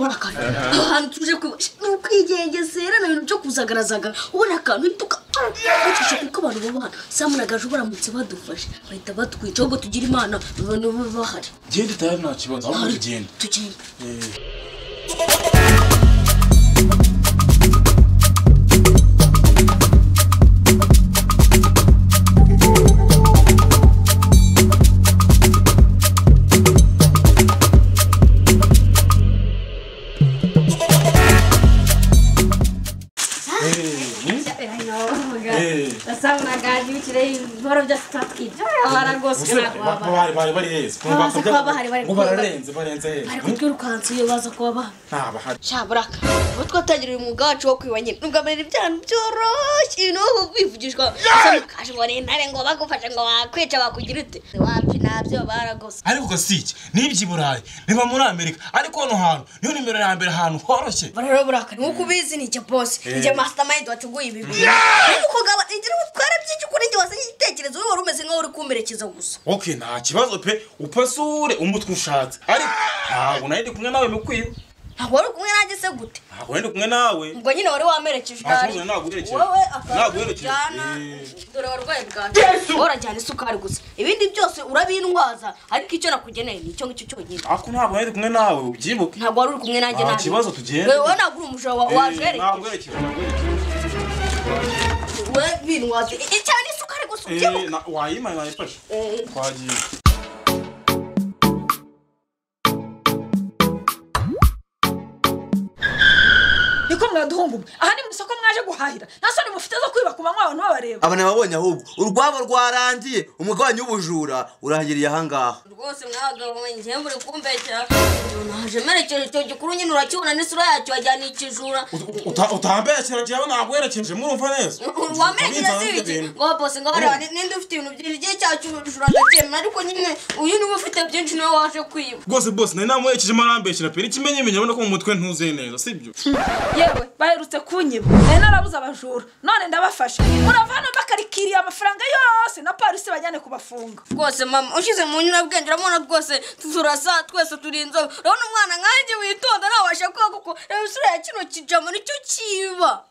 barakana ahantu tuje kwigengesera na bintu byo kuzagarazaga ubona akantu ituka ucisha kuko abantu babana samunagaje baramutse badufashe bahita batwica ahubwo tugira imana abantu bahari genda tayari nta kibazo aho tugenda Sauna gaji ucirei bora bya statki baragose bari heza ngo barenze ariko twirukanse iyo baza kuba nta bahari shaburaka bo twatangiriye umwuga wacu wo kwibanye nubwamera ibyana byoroshye no bivugishwa kaje ngo n'intare ngo bagufashe ngo bakwica bakugira ute wapi nabyo baragose ariko gasiki nibyi burayi niba muri Amerika ariko hano hantu niyo nimero ya mbere ahantu horoshye bararobura nuko ubizi ni cyo boss nje mastermind wateguye ibi nuko gaba ingira utwara byinshi kuri njye wase igitekerezo wowe rumeze nkaho uri kumberekeza gusa okay nta kibazo pe upasure umutwe ushatse ariko ntabwo nari kumwe nawe mu kwiba ntabwo wari kumwe nanjye se gute ntabwo nari kumwe nawe ubwo nyine wari wamerekeje kandi wowe akaguherekeza dore warwaye bwanjye urajyana isukari gusa ibindi byose urabintwaza ariko icyo nakugeneye ni icyo ngicyo cyonyine ako ntabwo nari kumwe nawe ubyibuke ntabwo wari uri kumwe nanjye nta kibazo tugende wewe ntabwo uri umuja wajerekeye ntabwo werekeje we bintwaze cyane isukari gusa ubyibuke wayimana nayifashe twagiye mwaduhungu aha ni musoko mwaje guhahira nasone mufite zo kwiba ku banywa abantu babareba abana babonye ahubwo urwabo rwarangiye umugabanya w'ubujura urangiriye ahangaha rwose mwagabo njye mbure kumbekera naje merekeje cyo gikuru nyine urakibona n'isura yacyo ajyana ikijura utambekera jewe nagwerekeje murumva neza wamerekeje zibiki ngo boss ngo hari ninde ufite ibintu byinshi cyacyo ubujura ndakemera ariko nyine uyu niwe ufite byinshi niwe waje kwiba rwose boss nari namuherekeje marambekera pe ikimenye mbona ko mu mutwe ntuze neza sibyo yewe baherutse kunyiba narabuze abajura none ndabafasha muravana bakarikiriye amafaranga yose na polisi bajyane kubafunga rwose mama ushize mu nyuna bwenge uramona rwose turasa twese turinzo urabona umwana nkanjye witonda nabasha kuko isura ya kino kijamo nicyo kiba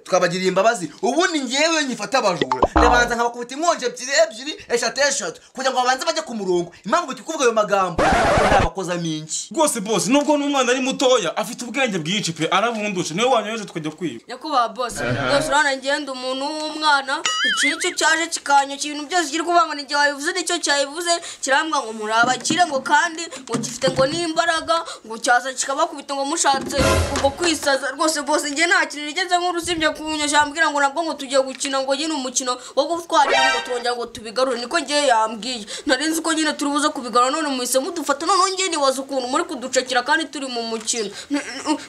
twabagiriye imbabazi ubundi ngewe nyifata abajura ndabanza nkabakubita inkonje ebyiri eshatu kugira ngo babanze bajye ku murongo impamvu kuvuga ayo magambo ndabakoza minshi rwose boss nubwo n'umwana ari mutoya afite ubwenge bwinshi pe arabundusha niwe wanyoje tukajya kwiba yakuba boss rwose urana ngenda umuntu w'umwana icyo cyaje kikanyo ibintu byose kiri kubanga n'igihe wabivuze nicyo cyabivuze kirambwa ngo murabakire ngo kandi ngo gifite ngo n'imbaraga ngo cyaza kikabakubita ngo mushatse ubwo kwisaza rwose boss ngiye nta kintu rigeze nk'urusibye kunyashambwira ngo nabwo ngo tugiye gukina ngo nyine umukino wo gutwara ngo twongera ngo tubigarure niko ngiye yambwiye narinzi ko nyine turibuze kubigarura none muhise mudufata none ngiye nibaza ukuntu muri kuducakira kandi turi mu mukino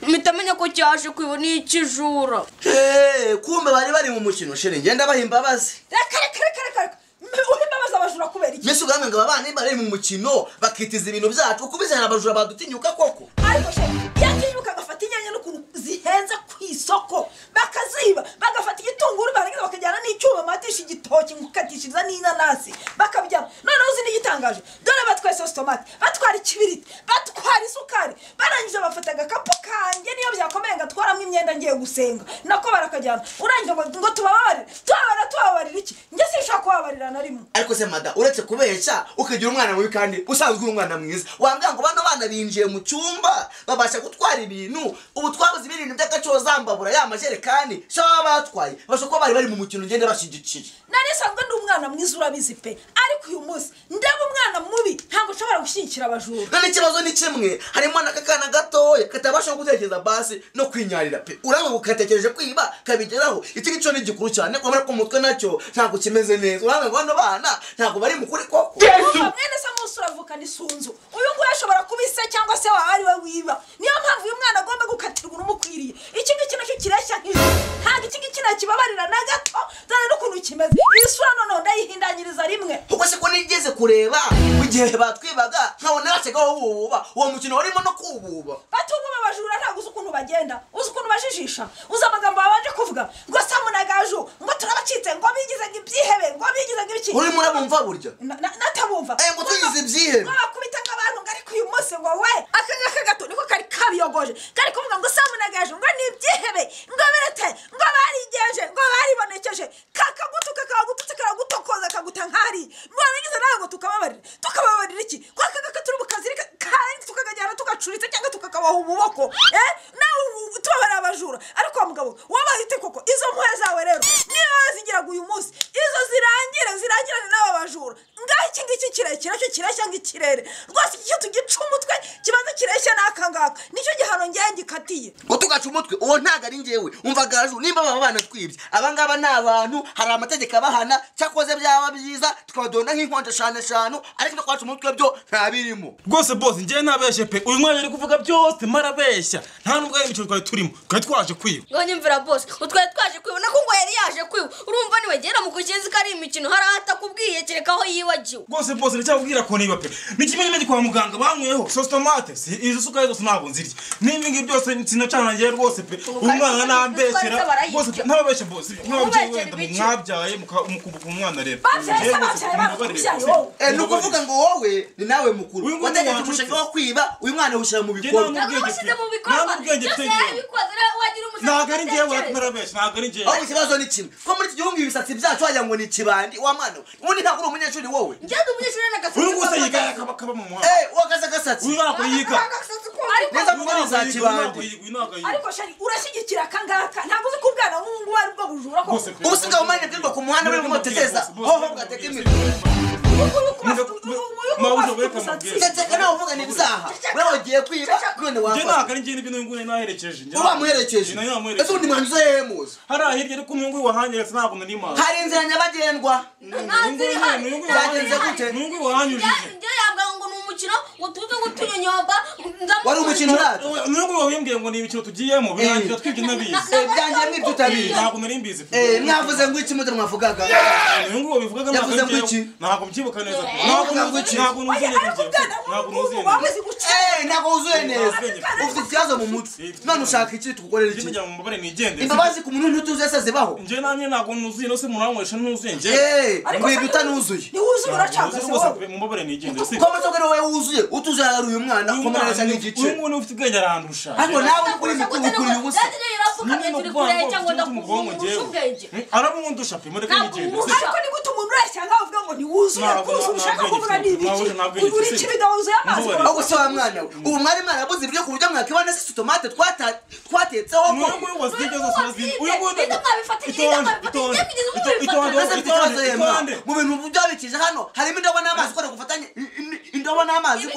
mitamenya ko cyaje kwiba n'ikijura kumbe bari mu mukino shere ngenda bahimba bazi reka uhimbabaza abajura kubera iki Yesu gamwe ngo abana bari mu mukino bakitiza ibintu byacu ukubizana abajura badutinyuka koko ariko shere yatinyuka gafata inyanya n'ukuntu zihenze ku isoko bakaziba bagafata igitunguru barangiza bakajyana n'icyuma matisha igitoki ngukatishiriza n'inanasi bakabijyana noneho uzi n'igitangaje dore batwaye sositomate batwara ikibiriti batwara isukari barangije bafata agakapu kanjye niyo byakomeye ngatwaramo imyenda ngiye gusenga nako barakajyana urangije ngo tubabarira iki njye sinshaka kubabarira na rimwe ariko se mada uretse kubeshya ukagira umwana mubi kandi usanzwe uri umwana mwiza wambwira ngo bano bana binjiye mu cyumba babasha gutwara ibintu ubu twabuze ibintu by'agacoza mbabura ya majerekani shaba batwaye basho ko bari mu mukino ngende bashigikiye nari sanzwe ndi umwana mwiza urabizi pe ariko uyu munsi ndaba umwana mubi ntabwo ushobora gushyigikira abajura none ikibazo ni kimwe harimo n'akakana gatoya katabasha gutekereza basi no kwinyarira pe uranga gukatekereje kwiba kabigeraho iki gico ni gikuru cyane ko muri mutwe nacyo ntabwo kimeze neza uranga ngo bano bana ntabwo bari mu kuri koko mwene se munsi uravuka n'isunzu uyu nguyu ashobora kubise cyangwa se waba ari we wiba niyo mpamvu uyu mwana agomba gukatirwa urumukwiriye iki ngiki nacyo kireshya nk'ijuru ntabwo iki ngiki nakibabarira na gato dore n'ukuntu kimeze iyi sura noneho ndayihindanyiriza rimwe ubwo se ko nigeze kureba igihe batwibaga nkabona yasegaho bububa uwo mukino warimo no kububa batububa abajura ntabwo uzi ukuntu bagenda uzi ukuntu bajijisha uzi amagambo babanje kuvuga ngo samunagaju ngo turabacitse ngo bigize ibyihebe ngo bigize ibiki urimo urabumva burya natabumva ngo tugize ibyihebe bakubita nk'abantu ngo ariko uyu munsi ngo we aka ngaka gato niko kari kabiyo kariyogoje kari kuvuga ngo samunagaje ngo nibyihebe ngo berete ngo barigeje ngo baribonekeje kakagututse karagutokoza kaguta nkari mwarangiza nawe ngo tukababarira iki kwaka turi mu kazi kandi tukagajyana tugacuritse cyangwa tukakabaho ububoko nawe tubabara abajura ariko wa mugabo wabahite koko izo mpuhe zawe rero niba zigiraga uyu munsi izo zirangirane n'aba bajura ngaho iki ngiki kirekire cyo kireshya nk'ikirere rwose iki cyo tugica umutwe kibanza kireshya n'akangaka nicyo gihano ngewe ngikatiye ngo tugaca umutwe uwo ntago ari ngewe umva gaju nimba baba banatwibye abangaba ni abantu hari amategeko abahana cyakoze byaba byiza tukabadonda nk'inkonja eshanu ariko twaca umutwe byo ntabirimo rwose boss njye nabeshye pe uyu mwanya ari kuvuga byose marabeshya nta nubwo ari imikino twari turimo twari twaje kwiba ngo nyumvira boss utwaye twaje kwiba nako ngo yari yaje kwiba urumva niwe gera mu kugenzi kari imikino hari atakubwiye kereka aho yiwagiwe rwose boss ndacyakubwira ko niba pe n'ikimenyemenya kwa muganga banyweho sauce tomate izo suka zose ntabwo nzirya n'ibingi byose sinacana ngiye rwose pe umwana nambeshyera rwose ntababeshye boss nk'ababyeyi wenda mwabyaye mukubuka umwana rero ni ukuvuga ngo wowe ni nawe mukuru wategetse umushaka wo kwiba uyu mwana awushyira mu bikorwa ntabwo ari ngewe narabeshye ntabwo ari ngewe aho ikibazo ni kimwe ko muri iki gihugu ibisatsi byacu wagira ngo ni ikibandi wa mwana ubundi ntabwo uri umunyeshuri wowe ngende umunyeshuri n'agasatsi uyu ngusa yiga akaba mu muhanda wakaza agasatsi uyu ntabwo yiga neza kuko ni za kibandi ariko shari urashyigikira akangaka ntabwo uzi ko ubwana nk'ubu ngubu ari bwo bujura ko ubusigaye umwanya bwirwa ku muhanda muri mumotegeza hoho bwateka imitwe ndetse nawe uvuga n'ibizaha wewe wagiye kwiba none wafata njye ntabwo ari njye n'ibintu nguye naherekeje ubamuherekeje ese undi muhanzi uzo hehe muzi hariya hirya ariko uyu nguyu wahanyeretse ntabwo nari mazi hari inzira nyabagendwa byagenze gute uyu nguyu wahanyujije njye yambwira ngo ni umukino ngo tuze gutunyonyomba wari umukino urata uyu nguyu wahimbwiye ngo ni ibikino tugiyemo birangira twibye nabizi byangiye mwibyo utabizi ntabwo nari mbizi mwavuze ngo iki muze mwavugaga uyu nguyu wabivugaga ntabwo mbyibuka neza ntabwo nuzuye ntabwo wuzuye neza ufite ikibazo mu mutwe none ushaka iki tugukorera iki imbabazi ku muntu ntutuzuye se zibaho njye namwe ntabwo nuzuye no se muranywesha ntuzuye njye mwibyo utanuzuye ntiwuzuye uracagase wowe mumubare nigendere si ko mutogero wowe wuzuye utuzuye ari uyu mwana komereza nk'igice uyu nguyu ufite ubwenge arandusha ariko nawe uri mukuru ukuriye ubusa arabundusha pe mureke nigendere ariko ni gute umuntu ureshya ngaho uvuga ngo ntiwuzuye kuko ushaka kuvuga ni ibiki ugura ikibido wuzuye amazi ahubwo se wa mwana we ubu mwari mwarabuze ibyo ku buryo mwakibona se tomate twatetseho ko uyu nguyu wazibye zose uraziba uyu nguyu mu bintu byabikije hano harimo indobo n'amazi ukora gufatanya indobo n'amazi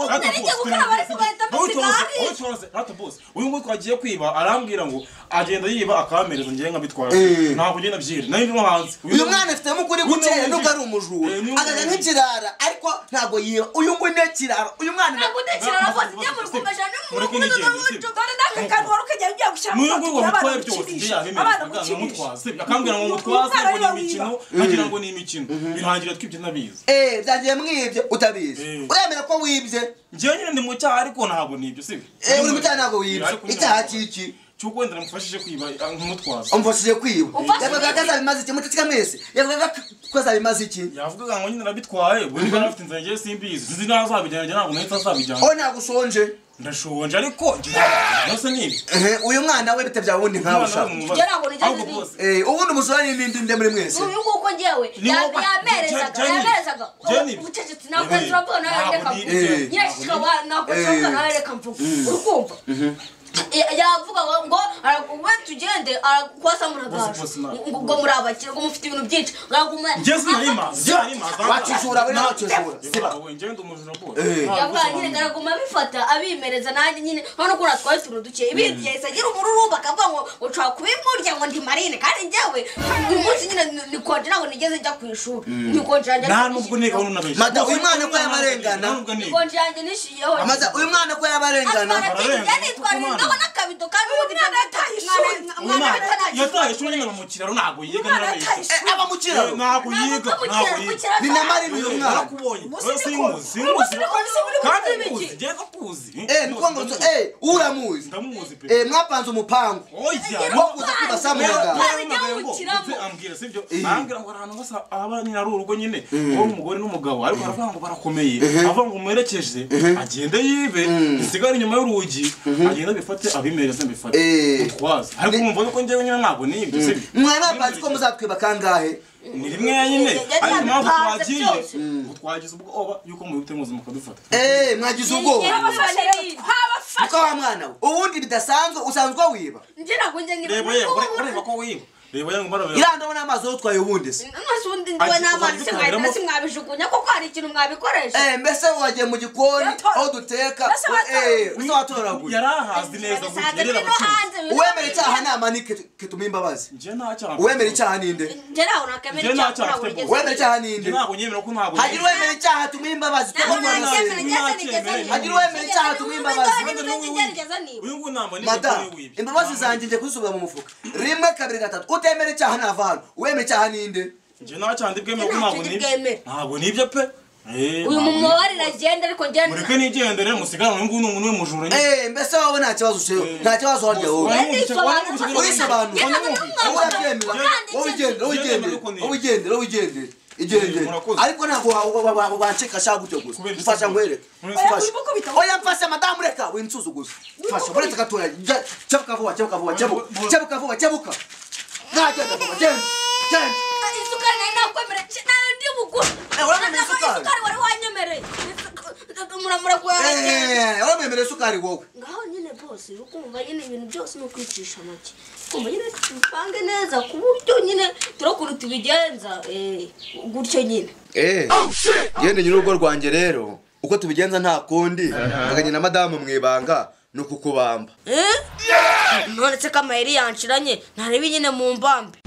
uyu nguyu twagiye kwiba arambwira ngo agenda yiba akamereza ngiye nkabitwara ntabwo ugenda byira nayo ndimo hanze uyu mwana afite mukuri gukeye nubwo ari umujura agaga nk'ikirara ariko ntabwo yiba uyu nguyu ni ikirara uyu mwana ntabwo ndekirara rwose njye muri kumesha mureke nigendere dore n'aka kantu wari ukajya ugiye gushyira n'uyu nguyu wabitwaye byose njye yabemerera nkamutwaza akambwira ngo ngutwaze ngo ni imikino nkagira ngo ni imikino birangira twibye nabizi byagiye mwibye utabizi uremera ko wibye njyewe nyine ndi mu cyaha ariko ntabwo nibyo sibyo uri mu cyaha ntabwo wibye icyaha kiki cyuko wenda namufashije kwiba nkumutwaza umufashije kwiba yavugaga ko azabimaze iki mututika mwese yavugaga ko azabimaze iki yavugaga ngo nyine nabitwaye buri bwa afite inzira ngiye simbizi sinzi naho azabijyana njye ntabwo nahita azabijyana aho ntabwo ushonje ndashonje ariko yose nibi uyu mwana we bitebya wundi nkawe ushaka ubundi umusura n'indi nde muri mwese uyu nguko njyewe yamerezaga ubucecetse ntabwo turabona reka mvuge nyirashikaba ntabwo turabona nawe reka mvuge urukumva yavuga ngo we tugende arakwasa muragaje ngo muri abakire ngo mufite ibintu byinshi ngaguma wacishura we n'abacishura yavuga nyine ngaraguma bifata abimereza nanjye nyine hano ko natwaye turu duke ibindi yahise agira umururu bakavuga ngo ushobora kubimurya ngo ndi marine kandi njyewe uyu munsi nyine nikonje ntabwo nigeze njya ku ishuri nikonje yanjye nta nubwo niga uno nabeshye mada uyu mwana ko yabarengana nikonje yanjye nishiyeho mada uyu mwana ko yabarengana ndabona akabido kandi ubundi mwana yataye ishuri nyine mu kiraro ntago yiga aba mu kiraro ntago yiga ni na mari uyu mwana nakubonye singuzi kandi muzi je kuzi nuko uramuzi ndamuzi pe mwapanze umupango oya wo kuza kwibasamuga ambwira sibyo ambwira ngo ahantu basa abana na rurugo nyine wo umugore n'umugabo ariko aravuga ngo barakomeye avuga ngo muherekeje agende yibe isigara inyuma y'urugi agenda bifate abimereze mbifate utwaza ariko umva yuko njyewe nyine ntabwo nibyo sibyo mwana bazi ko muzatwiba kangahe ni rimwe nyine ariko mpamvu twagiye twagize ubwoba yuko mubite muzi mukadufata mwagize ubwoba niko wa mwana we ubundi bidasanzwe usanzwe wiba njye ntabwo njye ngira ureba ko wiba reba yangu mbara irandabona amazi yo twaye ubundi se amazi ubundi ndiwe n'amazi se mwabijugunya ko hari ikintu mwabikoresha mbese wagiye mu gikoni aho duteka usa watoraguye yarahazi neza guterera abacuruzi uwemera icyaha namanike ketuma imbabazi nje nta cyaha uwemera icyaha ninde nje naho nakemera icyaha uwemera icyaha ninde ntabwo nyemera ko ntabwo hagira uwemera icyaha tuma imbabazi hagira uwemera icyaha tuma imbabazi uyu nguyu namba ni imbabazi zanjye nje kuzisubira mu mufuka rimwe kabiri gatatu utemera icyaha navana uwemera icyaha ninde nje nta cyandi bwemera ko ntabwo nibyo pe uyu mumubari agenda ariko ngenda mureke nigendere musigara uyu nguyu n'umuntu w'umujura mbese wowe nta kibazo usheho nta kibazo warya wowe urisobanura wowe igendere ariko ntabwo wanceka ashaka gutyo gusa mfasha nkwereke oya mfasha madamu reka winsuzuguza mfasha uretse gatoya cyabuka vuba cyabuka nagenda vuba genda isukari nari nakwemera nayo ndi bugura isukari wari wanyemereye muramura kuyaregera wamwemereye isukari wowe ngaho nyine bose ukumva nyine ibintu byose ni ukwicisha make kumva nyine tubipange neza ku buryo nyine turakuru tubigenza gutyo nyine yende nyine urugo rwanjye rero uko tubigenza nta kundi akagenda na madamu mwibanga ni ukukubamba none se kamayeri yanshiranye ntarebe nyine mu mbambe